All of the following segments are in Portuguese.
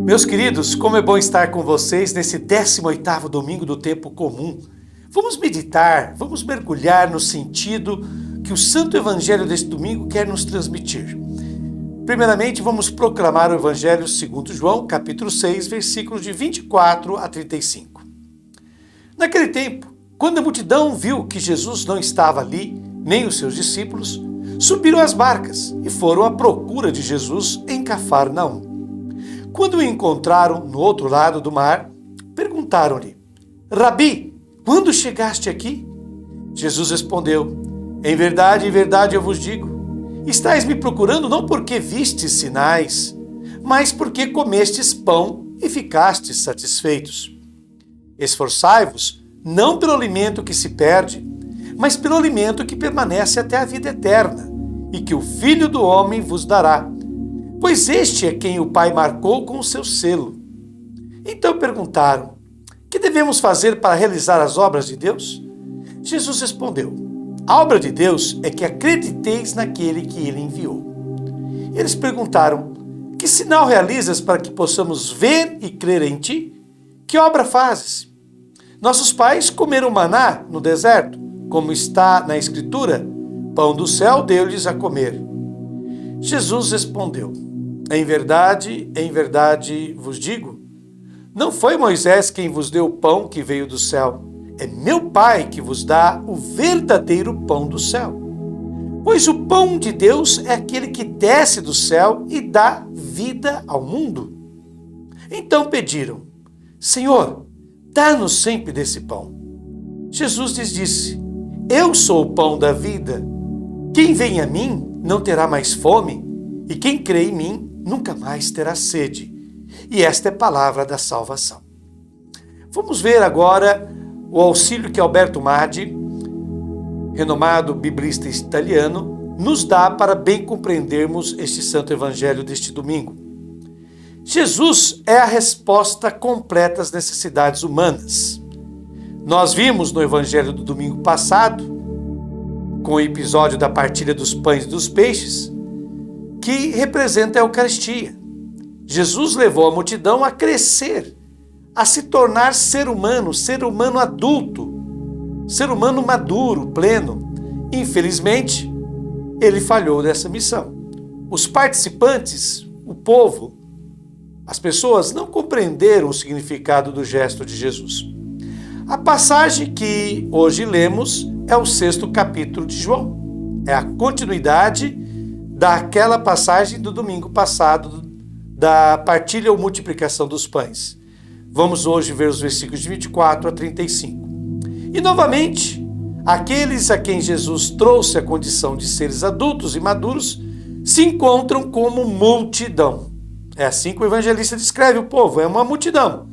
Meus queridos, como é bom estar com vocês nesse 18º domingo do tempo comum. Vamos meditar, vamos mergulhar no sentido que o Santo Evangelho deste domingo quer nos transmitir. Primeiramente, vamos proclamar o Evangelho segundo João, capítulo 6, versículos de 24 a 35. Naquele tempo, quando a multidão viu que Jesus não estava ali, nem os seus discípulos, subiram às barcas e foram à procura de Jesus em Cafarnaum. Quando o encontraram no outro lado do mar, perguntaram-lhe: Rabi, quando chegaste aqui? Jesus respondeu: em verdade eu vos digo, estais me procurando não porque vistes sinais, mas porque comestes pão e ficastes satisfeitos. Esforçai-vos não pelo alimento que se perde, mas pelo alimento que permanece até a vida eterna, e que o Filho do Homem vos dará. Pois este é quem o Pai marcou com o seu selo. Então perguntaram: que devemos fazer para realizar as obras de Deus? Jesus respondeu: a obra de Deus é que acrediteis naquele que ele enviou. Eles perguntaram: que sinal realizas para que possamos ver e crer em ti? Que obra fazes? Nossos pais comeram maná no deserto, como está na Escritura: pão do céu deu-lhes a comer. Jesus respondeu: em verdade vos digo, não foi Moisés quem vos deu o pão que veio do céu, é meu Pai que vos dá o verdadeiro pão do céu. Pois o pão de Deus é aquele que desce do céu e dá vida ao mundo. Então pediram: Senhor, dá-nos sempre desse pão. Jesus lhes disse: eu sou o pão da vida. Quem vem a mim não terá mais fome, e quem crê em mim nunca mais terá sede. E esta é a palavra da salvação. Vamos ver agora o auxílio que Alberto Maddi, renomado biblista italiano, nos dá para bem compreendermos este santo evangelho deste domingo. Jesus é a resposta completa às necessidades humanas. Nós vimos no evangelho do domingo passado, com o episódio da partilha dos pães e dos peixes, que representa a Eucaristia. Jesus levou a multidão a crescer, a se tornar ser humano adulto, ser humano maduro, pleno. Infelizmente, ele falhou nessa missão. Os participantes, o povo, as pessoas não compreenderam o significado do gesto de Jesus. A passagem que hoje lemos é o 6º capítulo de João. É a continuidade daquela passagem do domingo passado, da partilha ou multiplicação dos pães. Vamos hoje ver os versículos de 24 a 35. E novamente, aqueles a quem Jesus trouxe a condição de seres adultos e maduros se encontram como multidão. É assim que o evangelista descreve o povo, é uma multidão.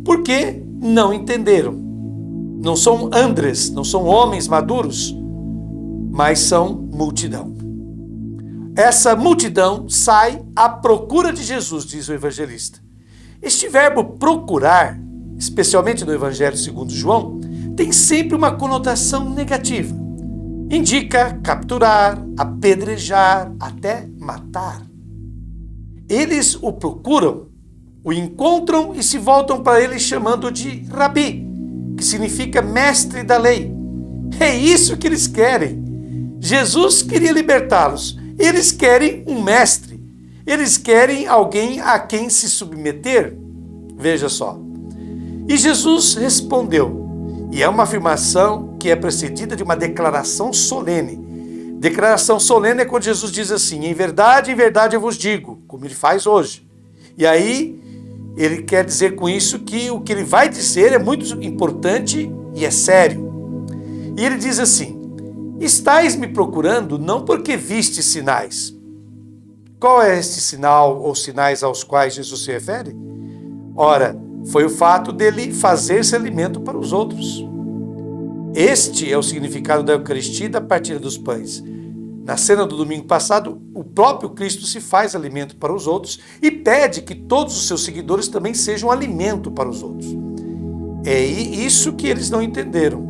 Porque não entenderam. Não são andres, não são homens maduros, mas são multidão. Essa multidão sai à procura de Jesus, diz o evangelista. Este verbo procurar, especialmente no Evangelho segundo João, tem sempre uma conotação negativa. Indica capturar, apedrejar, até matar. Eles o procuram, o encontram e se voltam para ele chamando de Rabi, que significa mestre da lei. É isso que eles querem. Jesus queria libertá-los. Eles querem um mestre. Eles querem alguém a quem se submeter. Veja só. E Jesus respondeu. E é uma afirmação que é precedida de uma declaração solene. Declaração solene é quando Jesus diz assim: em verdade eu vos digo, como ele faz hoje. E aí, ele quer dizer com isso que o que ele vai dizer é muito importante e é sério. E ele diz assim: estais me procurando não porque vistes sinais. Qual é este sinal ou sinais aos quais Jesus se refere? Ora, foi o fato dele fazer-se alimento para os outros. Este é o significado da Eucaristia e da partilha dos pães. Na cena do domingo passado, o próprio Cristo se faz alimento para os outros e pede que todos os seus seguidores também sejam alimento para os outros. É isso que eles não entenderam,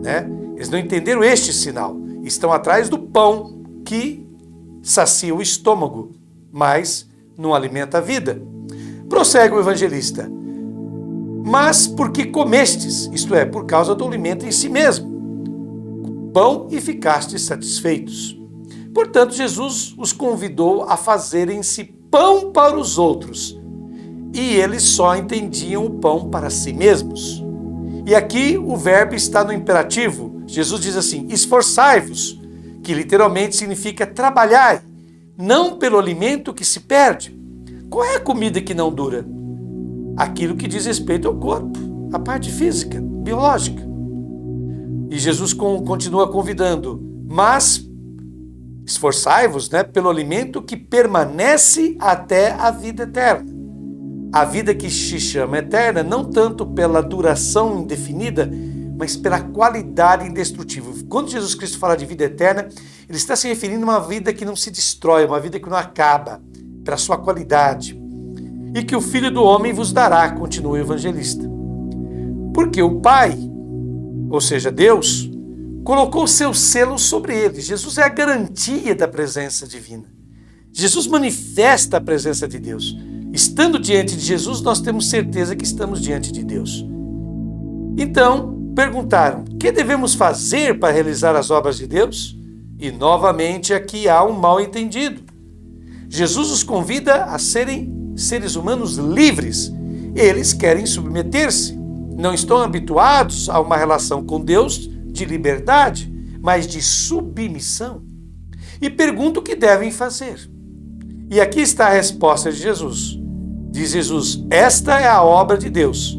né? Eles não entenderam este sinal. Estão atrás do pão que sacia o estômago, mas não alimenta a vida. Prossegue o evangelista: mas porque comestes, isto é, por causa do alimento em si mesmo, pão e ficastes satisfeitos. Portanto, Jesus os convidou a fazerem-se pão para os outros, e eles só entendiam o pão para si mesmos. E aqui o verbo está no imperativo. Jesus diz assim: esforçai-vos, que literalmente significa trabalhai, não pelo alimento que se perde. Qual é a comida que não dura? Aquilo que diz respeito ao corpo, a parte física, biológica. E Jesus continua convidando: mas esforçai-vos, pelo alimento que permanece até a vida eterna. A vida que se chama eterna, não tanto pela duração indefinida, mas pela qualidade indestrutível. Quando Jesus Cristo fala de vida eterna, ele está se referindo a uma vida que não se destrói, uma vida que não acaba, pela sua qualidade. E que o Filho do Homem vos dará, continua o evangelista. Porque o Pai, ou seja, Deus, colocou seu selo sobre ele. Jesus é a garantia da presença divina. Jesus manifesta a presença de Deus. Estando diante de Jesus, nós temos certeza que estamos diante de Deus. Então, perguntaram: que devemos fazer para realizar as obras de Deus? E novamente aqui há um mal entendido. Jesus os convida a serem seres humanos livres. Eles querem submeter-se. Não estão habituados a uma relação com Deus de liberdade, mas de submissão. E perguntam o que devem fazer. E aqui está a resposta de Jesus. Diz Jesus: esta é a obra de Deus.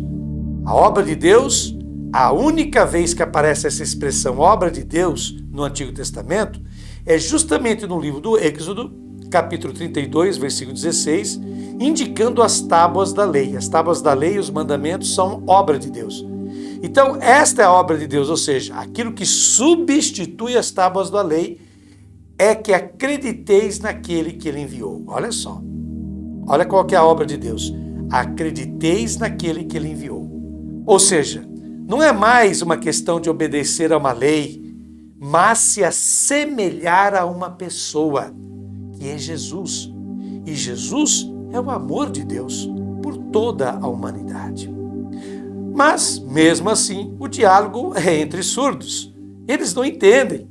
A obra de Deus, a única vez que aparece essa expressão obra de Deus no Antigo Testamento, é justamente no livro do Êxodo, capítulo 32, versículo 16, indicando as tábuas da lei. As tábuas da lei e os mandamentos são obra de Deus. Então, esta é a obra de Deus, ou seja, aquilo que substitui as tábuas da lei é que acrediteis naquele que ele enviou. Olha só. Olha qual que é a obra de Deus. Acrediteis naquele que ele enviou. Ou seja, não é mais uma questão de obedecer a uma lei, mas se assemelhar a uma pessoa, que é Jesus. E Jesus é o amor de Deus por toda a humanidade. Mas, mesmo assim, o diálogo é entre surdos. Eles não entendem.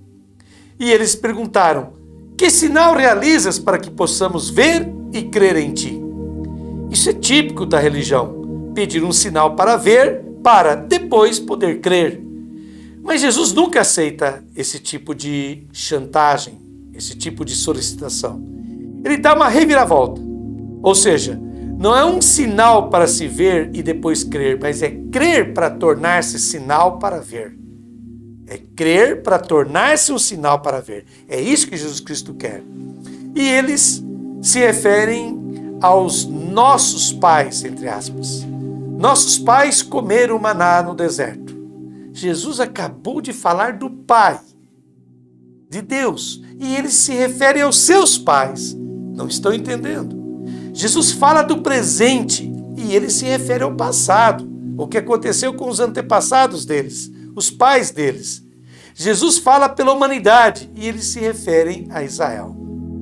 E eles perguntaram: que sinal realizas para que possamos ver e crer em ti? Isso é típico da religião. Pedir um sinal para ver, para depois poder crer. Mas Jesus nunca aceita esse tipo de chantagem, esse tipo de solicitação. Ele dá uma reviravolta. Ou seja, não é um sinal para se ver e depois crer, mas é crer para tornar-se sinal para ver. É crer para tornar-se um sinal para ver. É isso que Jesus Cristo quer. E eles se referem aos nossos pais, entre aspas. Nossos pais comeram maná no deserto. Jesus acabou de falar do Pai, de Deus, e eles se referem aos seus pais. Não estão entendendo. Jesus fala do presente e ele se refere ao passado, o que aconteceu com os antepassados deles, os pais deles. Jesus fala pela humanidade e eles se referem a Israel.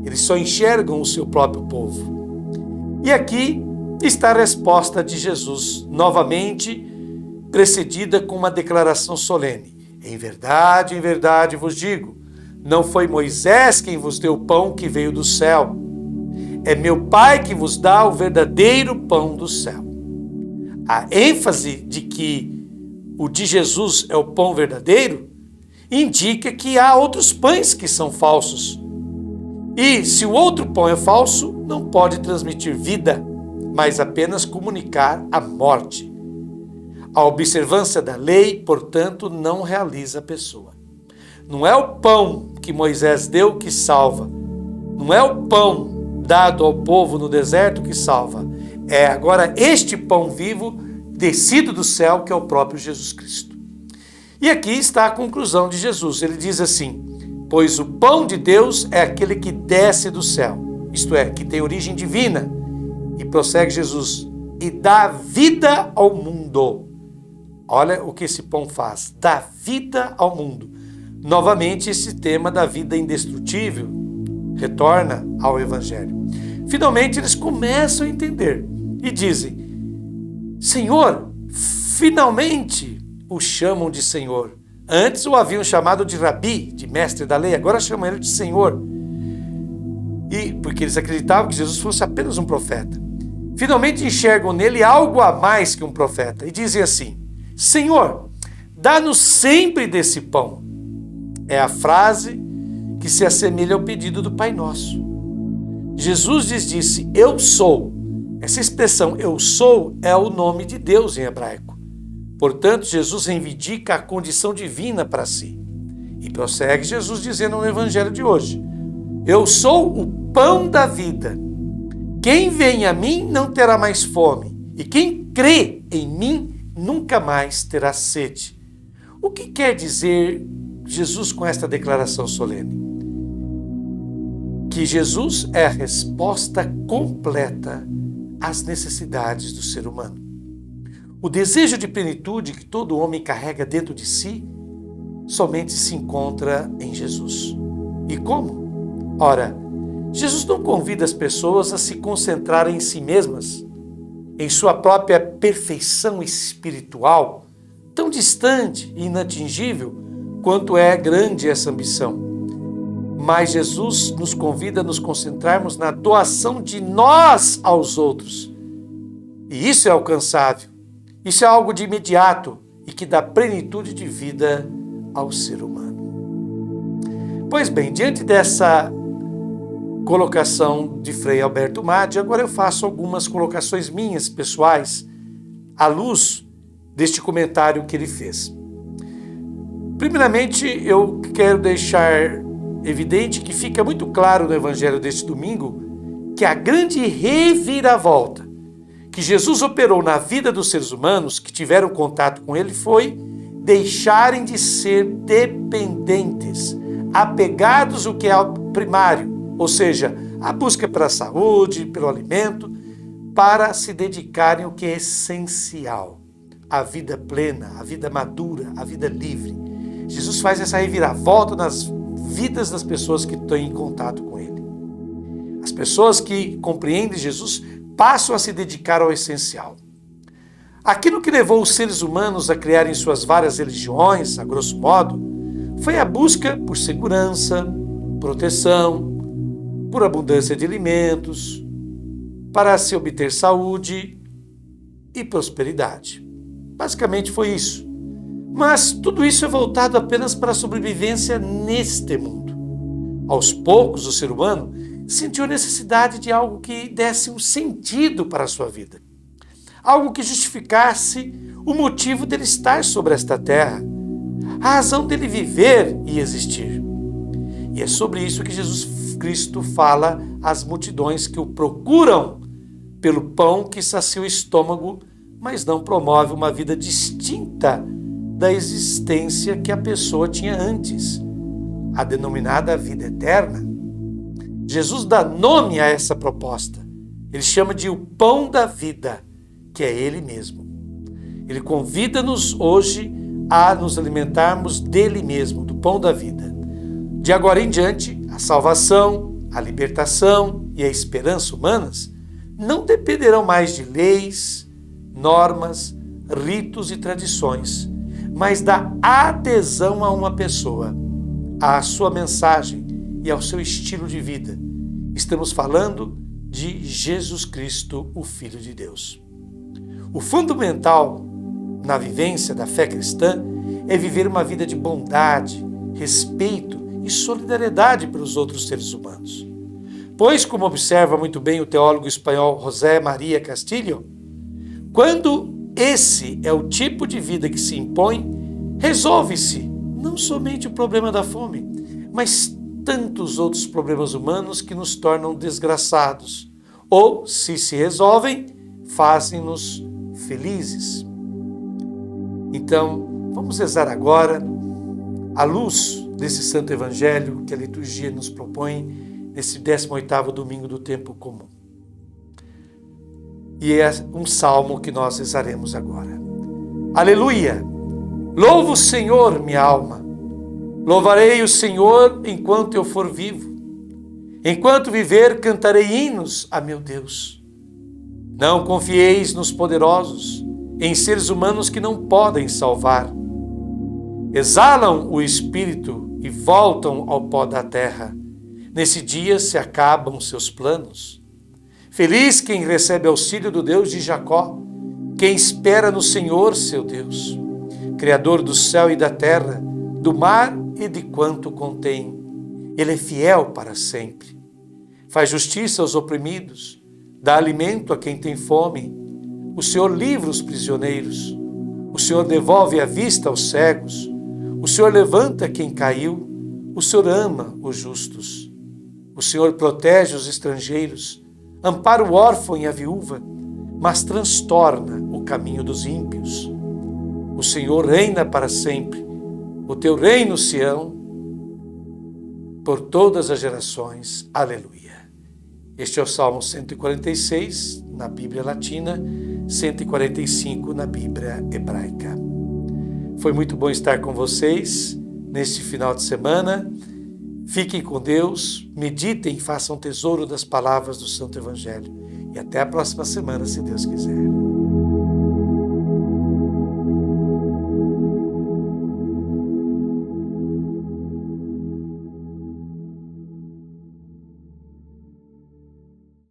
Eles só enxergam o seu próprio povo. E aqui está a resposta de Jesus, novamente precedida com uma declaração solene. Em verdade vos digo, não foi Moisés quem vos deu o pão que veio do céu. É meu Pai que vos dá o verdadeiro pão do céu. A ênfase de que o de Jesus é o pão verdadeiro indica que há outros pães que são falsos. E se o outro pão é falso, não pode transmitir vida, mas apenas comunicar a morte. A observância da lei, portanto, não realiza a pessoa. Não é o pão que Moisés deu que salva. Não é o pão dado ao povo no deserto que salva. É agora este pão vivo descido do céu, que é o próprio Jesus Cristo. E aqui está a conclusão de Jesus. Ele diz assim: pois o pão de Deus é aquele que desce do céu, isto é, que tem origem divina. E prossegue Jesus: e dá vida ao mundo. Olha o que esse pão faz: dá vida ao mundo. Novamente, esse tema da vida indestrutível retorna ao Evangelho. Finalmente, eles começam a entender. e dizem: Senhor, finalmente o chamam de Senhor. Antes o haviam chamado de Rabi, de mestre da lei, agora chamam ele de Senhor. E porque eles acreditavam que Jesus fosse apenas um profeta. Finalmente enxergam nele algo a mais que um profeta e dizem assim: Senhor, dá-nos sempre desse pão. É a frase que se assemelha ao pedido do Pai Nosso. Jesus lhes disse: eu sou. Essa expressão eu sou é o nome de Deus em hebraico. Portanto, Jesus reivindica a condição divina para si. E prossegue Jesus dizendo no evangelho de hoje: eu sou o pão da vida. Quem vem a mim não terá mais fome, e quem crê em mim nunca mais terá sede. O que quer dizer Jesus com esta declaração solene? Que Jesus é a resposta completa às necessidades do ser humano. O desejo de plenitude que todo homem carrega dentro de si somente se encontra em Jesus. E como? Ora, Jesus não convida as pessoas a se concentrarem em si mesmas, em sua própria perfeição espiritual, tão distante e inatingível quanto é grande essa ambição. Mas Jesus nos convida a nos concentrarmos na doação de nós aos outros. E isso é alcançável. Isso é algo de imediato e que dá plenitude de vida ao ser humano. Pois bem, diante dessa colocação de Frei Alberto Maggi, agora eu faço algumas colocações minhas, pessoais, à luz deste comentário que ele fez. Primeiramente, eu quero deixar evidente que fica muito claro no Evangelho deste domingo que a grande reviravolta que Jesus operou na vida dos seres humanos que tiveram contato com ele foi deixarem de ser dependentes, apegados ao que é primário, ou seja, a busca pela saúde, pelo alimento, para se dedicarem ao que é essencial, a vida plena, a vida madura, a vida livre. Jesus faz essa reviravolta nas vidas das pessoas que estão em contato com ele. As pessoas que compreendem Jesus passam a se dedicar ao essencial. Aquilo que levou os seres humanos a criarem suas várias religiões, a grosso modo, foi a busca por segurança, proteção, por abundância de alimentos, para se obter saúde e prosperidade. Basicamente foi isso. Mas tudo isso é voltado apenas para a sobrevivência neste mundo. Aos poucos, o ser humano sentiu a necessidade de algo que desse um sentido para a sua vida. Algo que justificasse o motivo dele estar sobre esta terra, a razão dele viver e existir. E é sobre isso que Jesus Cristo fala às multidões que o procuram pelo pão que sacia o estômago, mas não promove uma vida distinta da existência que a pessoa tinha antes, a denominada vida eterna. Jesus dá nome a essa proposta. Ele chama de o pão da vida, que é Ele mesmo. Ele convida-nos hoje a nos alimentarmos dele mesmo, do pão da vida. De agora em diante, a salvação, a libertação e a esperança humanas não dependerão mais de leis, normas, ritos e tradições, mas da adesão a uma pessoa, à sua mensagem e ao seu estilo de vida. Estamos falando de Jesus Cristo, o Filho de Deus. O fundamental na vivência da fé cristã é viver uma vida de bondade, respeito e solidariedade pelos outros seres humanos. Pois, como observa muito bem o teólogo espanhol José María Castillo, quando esse é o tipo de vida que se impõe, resolve-se não somente o problema da fome, mas tantos outros problemas humanos que nos tornam desgraçados, ou, se resolvem, fazem-nos felizes. Então, vamos rezar agora, à luz desse Santo Evangelho que a liturgia nos propõe nesse 18º domingo do tempo comum. E é um salmo que nós rezaremos agora. Aleluia! Louvo o Senhor, minha alma. Louvarei o Senhor enquanto eu for vivo. Enquanto viver, cantarei hinos a meu Deus. Não confieis nos poderosos, em seres humanos que não podem salvar. Exalam o espírito e voltam ao pó da terra. Nesse dia se acabam seus planos. Feliz quem recebe auxílio do Deus de Jacó, quem espera no Senhor, seu Deus, Criador do céu e da terra, do mar e de quanto contém. Ele é fiel para sempre. Faz justiça aos oprimidos, dá alimento a quem tem fome. O Senhor livra os prisioneiros. O Senhor devolve a vista aos cegos. O Senhor levanta quem caiu. O Senhor ama os justos. O Senhor protege os estrangeiros, ampara o órfão e a viúva, mas transtorna o caminho dos ímpios. O Senhor reina para sempre. O teu reino, Sião, por todas as gerações. Aleluia. Este é o Salmo 146, na Bíblia Latina, 145 na Bíblia Hebraica. Foi muito bom estar com vocês neste final de semana. Fiquem com Deus, meditem e façam tesouro das palavras do Santo Evangelho. E até a próxima semana, se Deus quiser.